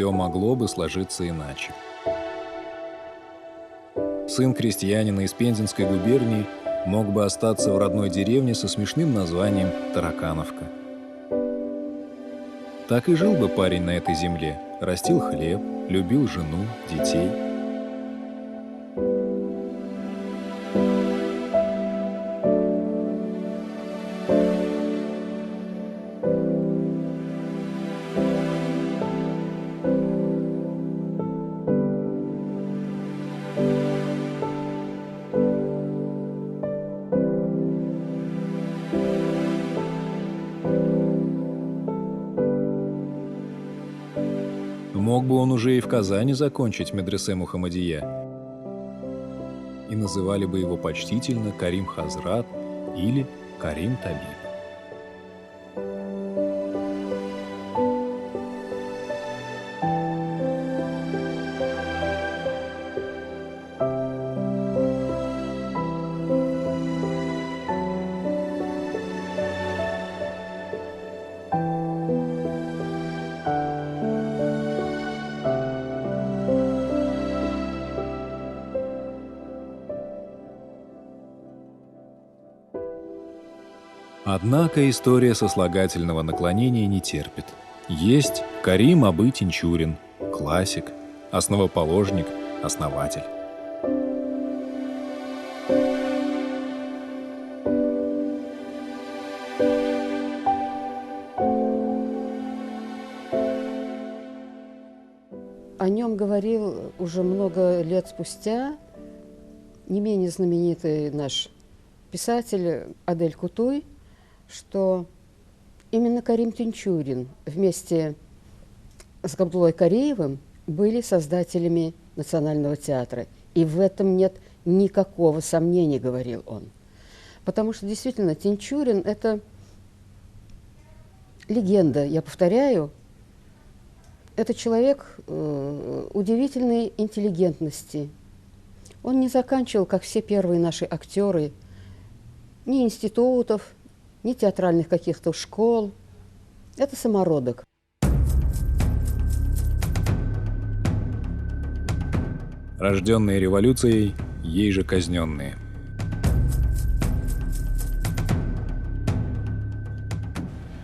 все могло бы сложиться иначе. Сын крестьянина из Пензенской губернии мог бы остаться в родной деревне со смешным названием Таракановка. Так и жил бы парень на этой земле, растил хлеб, любил жену, детей. Мог бы он уже и в Казани закончить медресе Мухаммадия, и называли бы его почтительно Карим Хазрат или Карим Табиб. Однако история сослагательного наклонения не терпит. Есть Карим Абы Тинчурин, классик, основоположник, основатель. О нем говорил уже много лет спустя не менее знаменитый наш писатель Адель Кутуй, что именно Карим Тинчурин вместе с Габдуллой Кареевым были создателями Национального театра. И в этом нет никакого сомнения, говорил он. Потому что действительно Тинчурин – это легенда, я повторяю. Это человек удивительной интеллигентности. Он не заканчивал, как все первые наши актеры, ни институтов, ни театральных каких-то школ. Это самородок. Рожденные революцией, ей же казненные.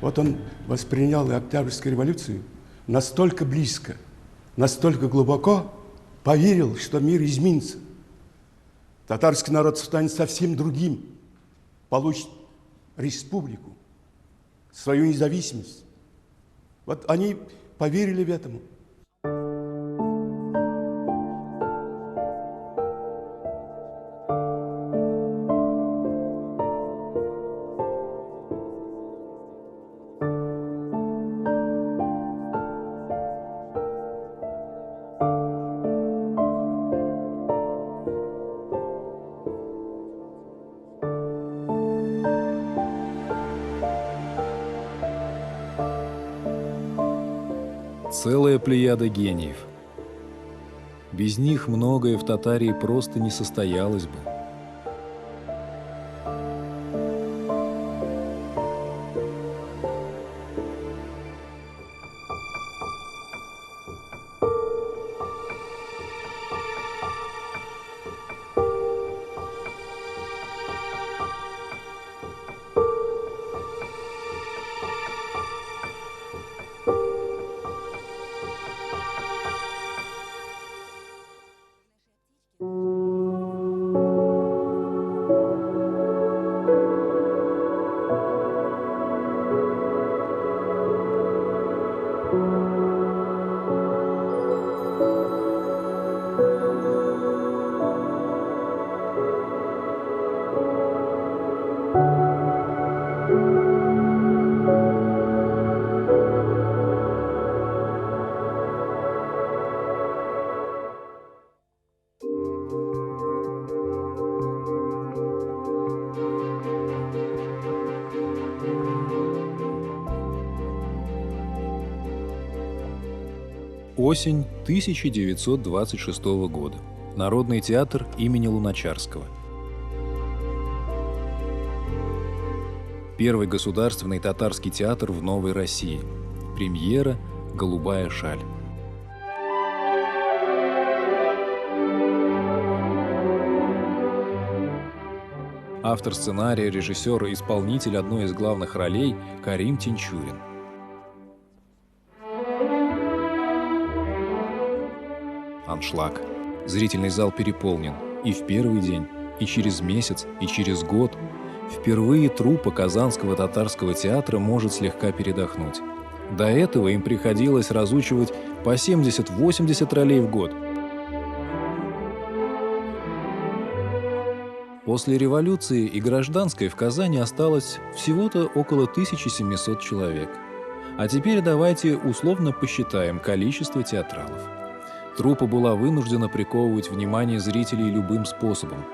Вот он воспринял и Октябрьскую революцию настолько близко, настолько глубоко, поверил, что мир изменится. Татарский народ станет совсем другим, получит республику, свою независимость. Вот они поверили в этому. Целая плеяда гениев. Без них многое в Татарии просто не состоялось бы. Осень 1926 года. Народный театр имени Луначарского. Первый государственный татарский театр в Новой России. Премьера «Голубая шаль». Автор сценария, режиссер и исполнитель одной из главных ролей Карим Тинчурин. Аншлаг. Зрительный зал переполнен и в первый день, и через месяц, и через год. Впервые труппа Казанского татарского театра может слегка передохнуть. До этого им приходилось разучивать по 70-80 ролей в год. После революции и гражданской в Казани осталось всего-то около 1700 человек. А теперь давайте условно посчитаем количество театралов. Труппа была вынуждена приковывать внимание зрителей любым способом.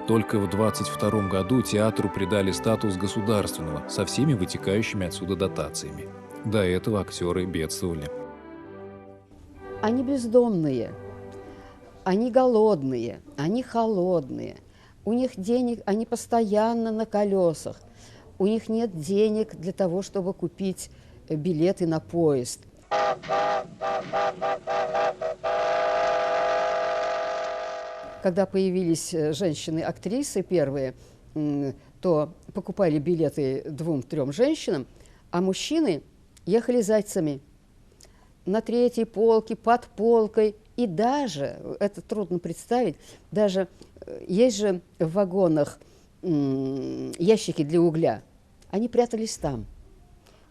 Только в 1922 году театру придали статус государственного со всеми вытекающими отсюда дотациями. До этого актеры бедствовали. Они бездомные, они голодные, они холодные. У них денег, они постоянно на колесах. У них нет денег для того, чтобы купить билеты на поезд. Когда появились женщины-актрисы первые, то покупали билеты 2-3 женщинам, а мужчины ехали зайцами на 3-й полке, под полкой. И даже, это трудно представить, даже есть же в вагонах ящики для угля. Они прятались там.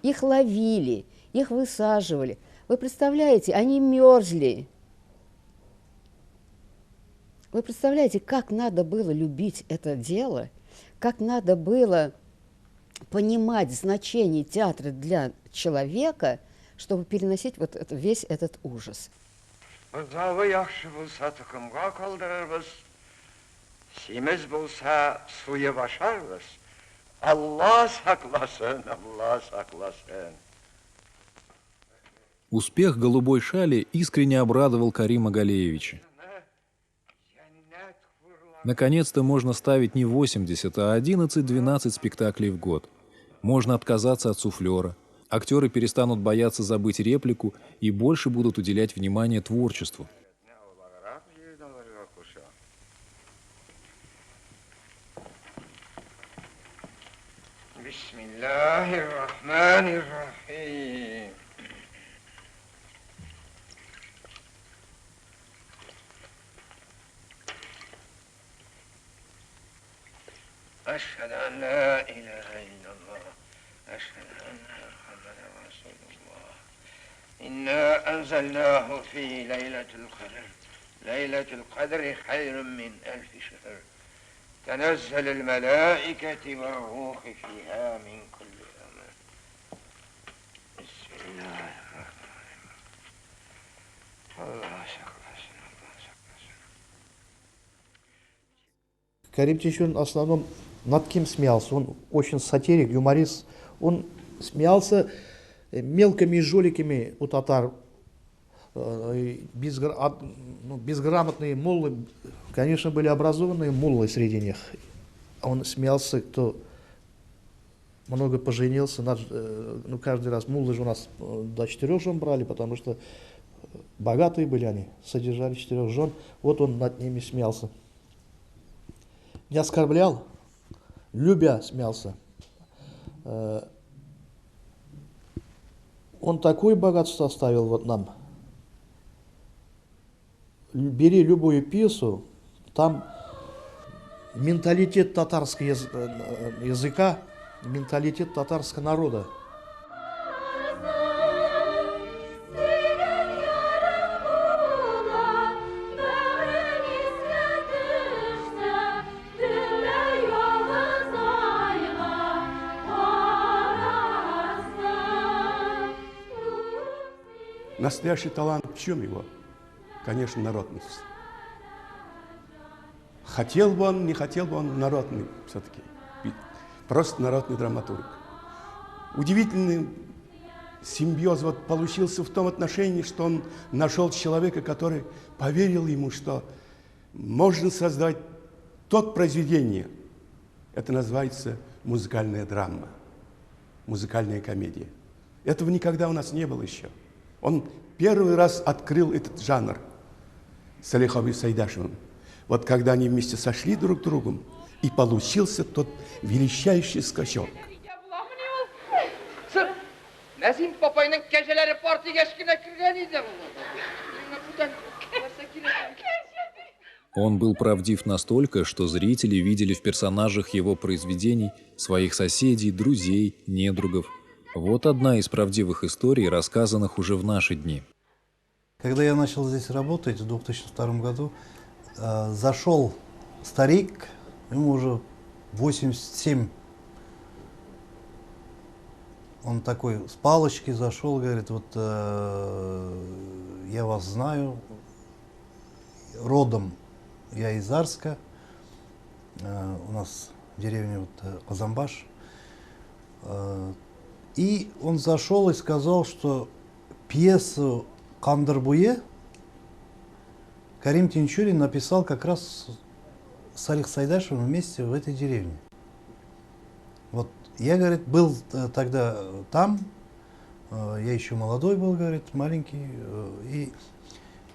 Их ловили, их высаживали. Вы представляете, они мерзли. Вы представляете, как надо было любить это дело, как надо было понимать значение театра для человека, чтобы переносить вот весь этот ужас. Успех «Голубой шали» искренне обрадовал Карима Галеевича. Наконец-то можно ставить не 80, а 11-12 спектаклей в год. Можно отказаться от суфлера. Актеры перестанут бояться забыть реплику и больше будут уделять внимание творчеству. أشهد أن لا إله إلا الله أشهد أن محمدا رسول الله إنا أنزلناه في ليلة القدر ليلة القدر خير من 1000 شهر تنزل الملائكة والروح فيها من كل أمر بسم الله الرحمن الرحيم الله شكرا. Карим Тинчурин в основном над кем смеялся? Он очень сатирик, юморист. Он смеялся мелкими жуликами у татар. Безграмотные муллы, конечно, были образованные муллы среди них. Он смеялся, кто много поженился. Каждый раз муллы же у нас до 4 жен брали, потому что богатые были они, содержали 4 жен. Вот он над ними смеялся. Не оскорблял, любя смеялся. Он такое богатство оставил вот нам. Бери любую пьесу, там менталитет татарского языка, менталитет татарского народа. Настоящий талант в чем его? Конечно, народность. Хотел бы он, не хотел бы он народный все-таки. Просто народный драматург. Удивительный симбиоз вот получился в том отношении, что он нашел человека, который поверил ему, что можно создать тот произведение. Это называется музыкальная драма, музыкальная комедия. Этого никогда у нас не было еще. Он первый раз открыл этот жанр с Олеховым Сайдашевым. Вот когда они вместе сошли друг с другом, и получился тот величайший скачок. Nazim Papay'ın geceleri parti geçkine kirleniydi. Он был правдив настолько, что зрители видели в персонажах его произведений своих соседей, друзей, недругов. Вот одна из правдивых историй, рассказанных уже в наши дни. Когда я начал здесь работать в 2002 году, зашел старик, ему уже 87. Он такой с палочки зашел, говорит, вот я вас знаю, родом я из Арска, у нас в деревне вот Казамбаш. И он зашел и сказал, что пьесу «Кандырбуе» Карим Тинчурин написал как раз с Олег Сайдашевым вместе в этой деревне. Вот я, говорит, был тогда там, я еще молодой был, говорит, маленький,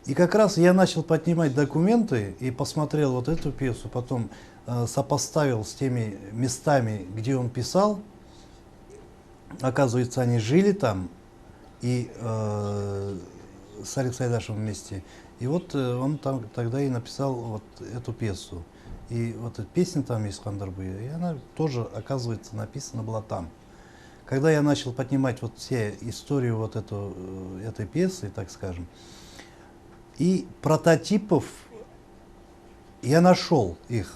и как раз я начал поднимать документы и посмотрел вот эту пьесу, потом сопоставил с теми местами, где он писал. Оказывается, они жили там, и с Олег Сайдашевым вместе. И вот он там тогда и написал вот эту пьесу. И вот эта песня там есть «Кандырбуе», и она тоже, оказывается, написана была там. Когда я начал поднимать вот все историю вот этой пьесы, так скажем, и прототипов я нашел их,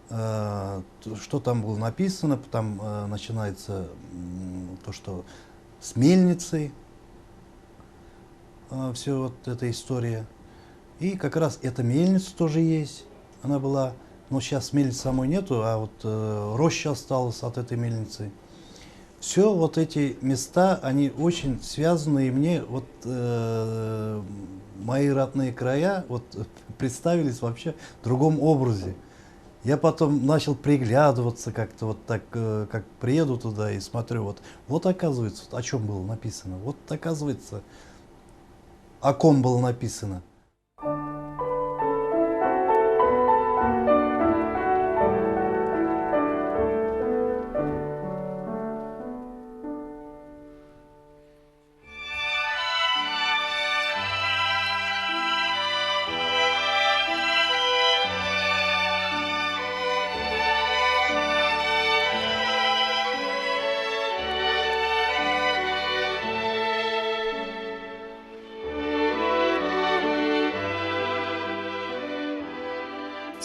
что там было написано, там начинается то, что с мельницей, все вот эта история. И как раз эта мельница тоже есть. Она была, но сейчас мельницы самой нету, а вот роща осталась от этой мельницы. Все вот эти места, они очень связаны, и мне вот мои родные края вот представились вообще в другом образе. Я потом начал приглядываться как-то вот так, как приеду туда и смотрю, вот оказывается, о чем было написано, вот оказывается, о ком было написано.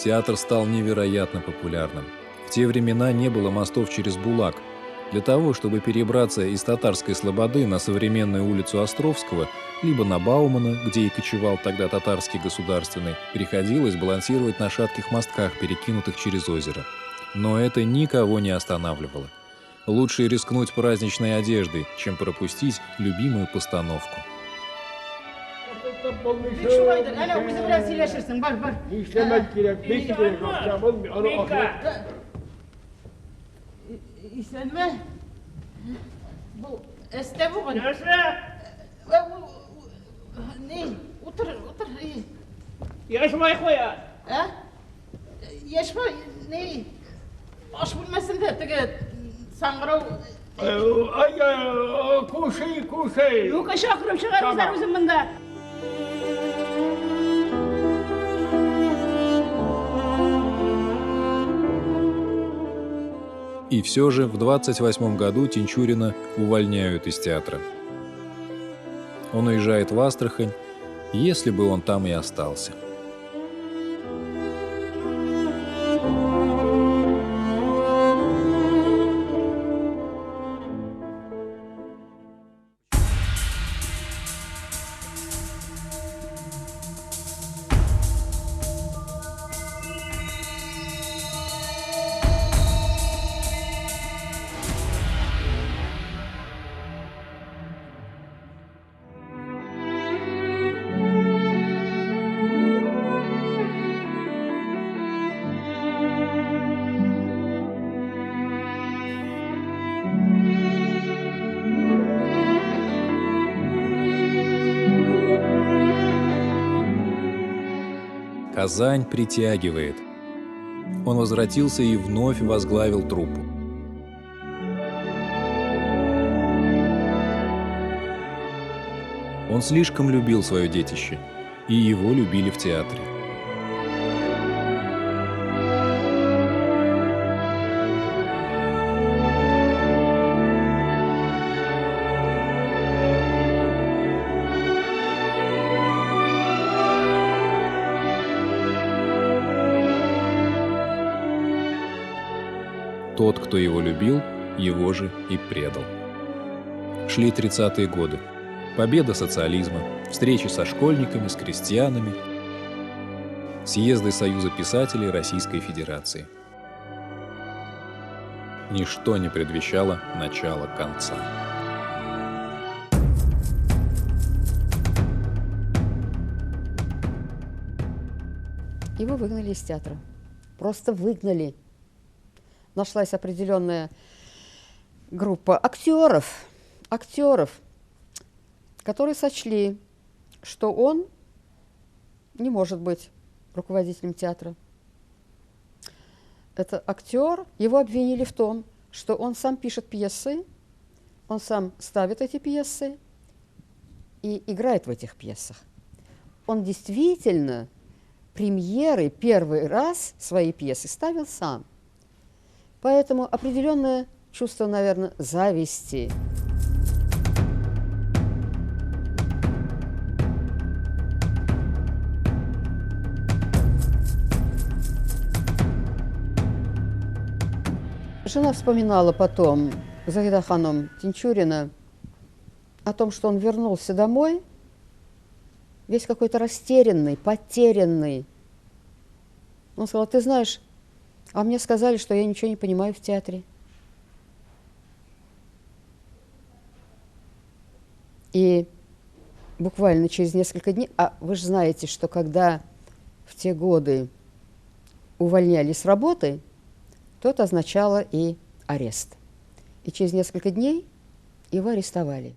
Театр стал невероятно популярным. В те времена не было мостов через Булак. Для того, чтобы перебраться из Татарской Слободы на современную улицу Островского, либо на Баумана, где и кочевал тогда Татарский государственный, приходилось балансировать на шатких мостках, перекинутых через озеро. Но это никого не останавливало. Лучше рискнуть праздничной одеждой, чем пропустить любимую постановку. Şulaydır, ana bizi biraz iyileşirsin, var. İşlemek gerek, bekleyin akşam olmuyor, onu ahiret. İstenme. Bu estevuğun. Yaşa! Ne? Otur, iyi. Yaşmayı koyar. Ha? Yaşma, ne? Aş bilmesin de, tege, sangırov. Ay, kuşey. Yok aşağı kırıp çıkarımızlar bizim bunda. И все же в 28 году Тинчурина увольняют из театра. Он уезжает в Астрахань, если бы он там и остался. Казань притягивает. Он возвратился и вновь возглавил труппу. Он слишком любил свое детище, и его любили в театре. Тот, кто его любил, его же и предал. Шли 30-е годы. Победа социализма, встречи со школьниками, с крестьянами, съезды Союза писателей Российской Федерации. Ничто не предвещало начала конца. Его выгнали из театра. Просто выгнали. Нашлась определенная группа актеров, которые сочли, что он не может быть руководителем театра. Это актер, его обвинили в том, что он сам пишет пьесы, он сам ставит эти пьесы и играет в этих пьесах. Он действительно премьеры первый раз свои пьесы ставил сам. Поэтому определенное чувство, наверное, зависти. Жена вспоминала потом, Загида ханом Тинчурина, о том, что он вернулся домой, весь какой-то растерянный, потерянный. Он сказал: ты знаешь, а мне сказали, что я ничего не понимаю в театре. И буквально через несколько дней, а вы же знаете, что когда в те годы увольняли с работы, то это означало и арест. И через несколько дней его арестовали.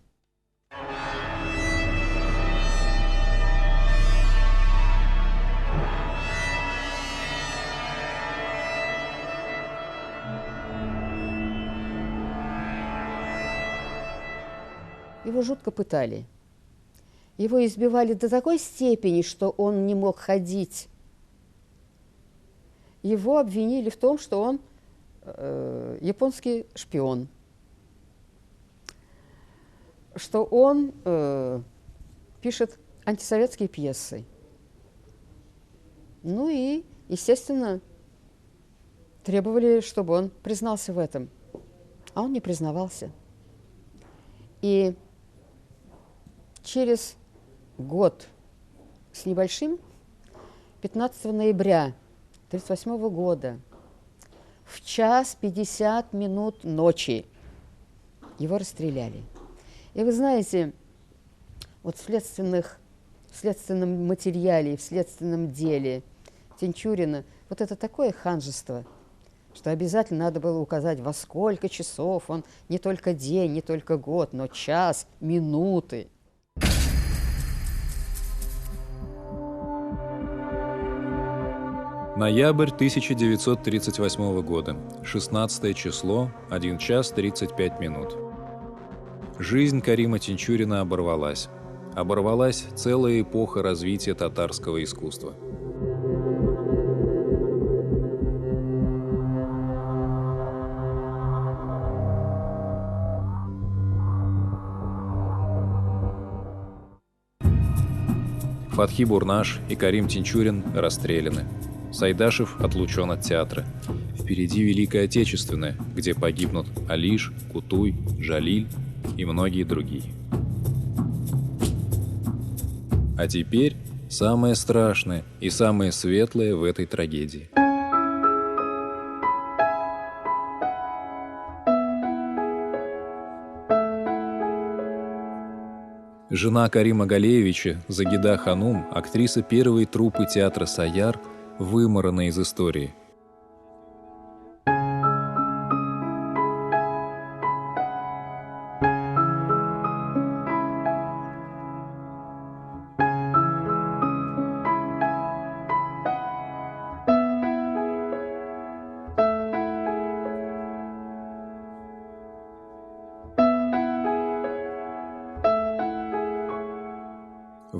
Его жутко пытали. Его избивали до такой степени, что он не мог ходить. Его обвинили в том, что он японский шпион, что он пишет антисоветские пьесы. Ну и, естественно, требовали, чтобы он признался в этом. А он не признавался. И через год с небольшим, 15 ноября 1938 года, в 1:50 ночи его расстреляли. И вы знаете, вот в следственном материале, в следственном деле Тинчурина вот это такое ханжество, что обязательно надо было указать, во сколько часов он не только день, не только год, но час, минуты. Ноябрь 1938 года, 16 число, 1 час 35 минут. Жизнь Карима Тинчурина оборвалась. Оборвалась целая эпоха развития татарского искусства. Фатхи Бурнаш и Карим Тинчурин расстреляны. Сайдашев отлучен от театра. Впереди Великая Отечественная, где погибнут Алиш, Кутуй, Жалиль и многие другие. А теперь самое страшное и самое светлое в этой трагедии. Жена Карима Галеевича, Загида ханум, актриса первой труппы театра «Саяр», вымарана из истории.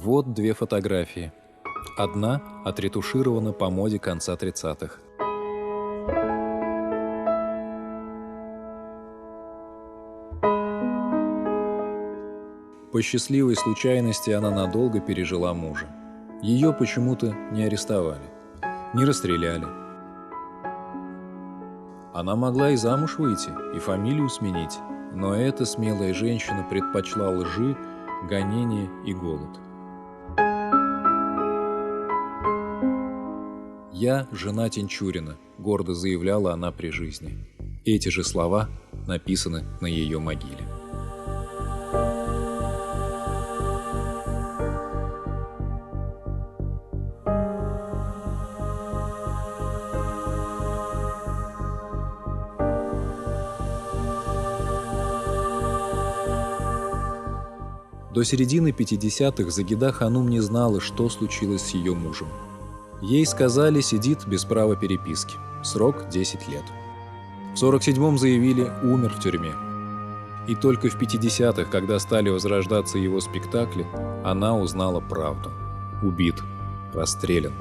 Вот две фотографии. Одна отретуширована по моде конца 30-х. По счастливой случайности она надолго пережила мужа. Ее почему-то не арестовали, не расстреляли. Она могла и замуж выйти, и фамилию сменить, но эта смелая женщина предпочла лжи, гонения и голод. «Я жена Тинчурина», — гордо заявляла она при жизни. Эти же слова написаны на ее могиле. До середины 50-х Загида Ханум не знала, что случилось с ее мужем. Ей сказали, сидит без права переписки. Срок 10 лет. В 47-м заявили, умер в тюрьме. И только в 50-х, когда стали возрождаться его спектакли, она узнала правду. Убит, расстрелян.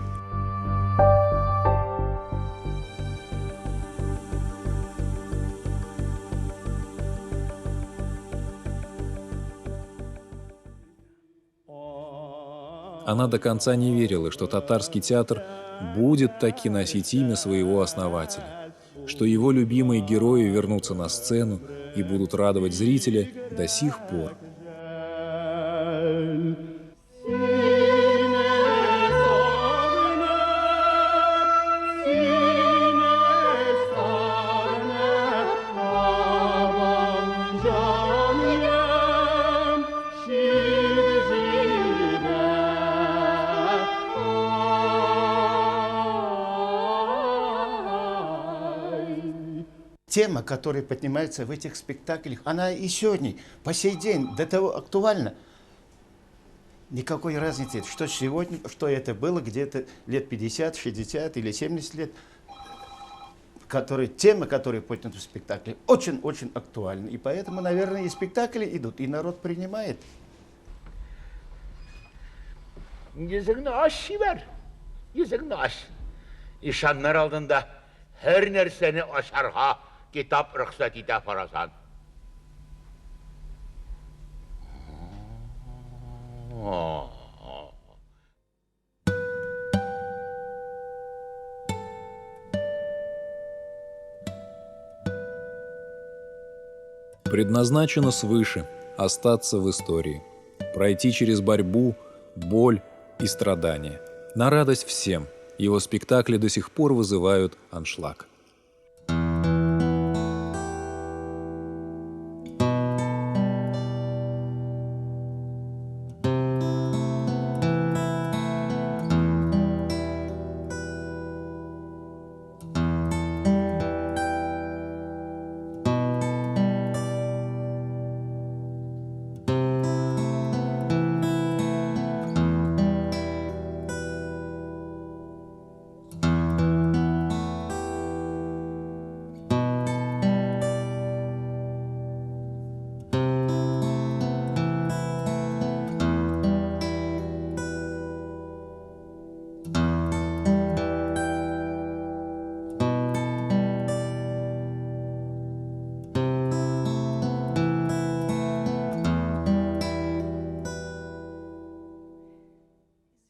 Она до конца не верила, что татарский театр будет таки носить имя своего основателя, что его любимые герои вернутся на сцену и будут радовать зрителя до сих пор. Тема, которая поднимается в этих спектаклях, она и сегодня, по сей день, до того актуальна. Никакой разницы, что сегодня, что это было где-то лет 50, 60 или 70 лет. Тема, которая поднята в спектакле, очень-очень актуальна. И поэтому, наверное, и спектакли идут, и народ принимает. Yüzüğünü aç ver. Yüzüğünü aç. İşanlar aldığında her nerseni aşarha kitap ruhsat ite farasan. Предназначено свыше остаться в истории, пройти через борьбу, боль и страдания. На радость всем его спектакли до сих пор вызывают аншлаг.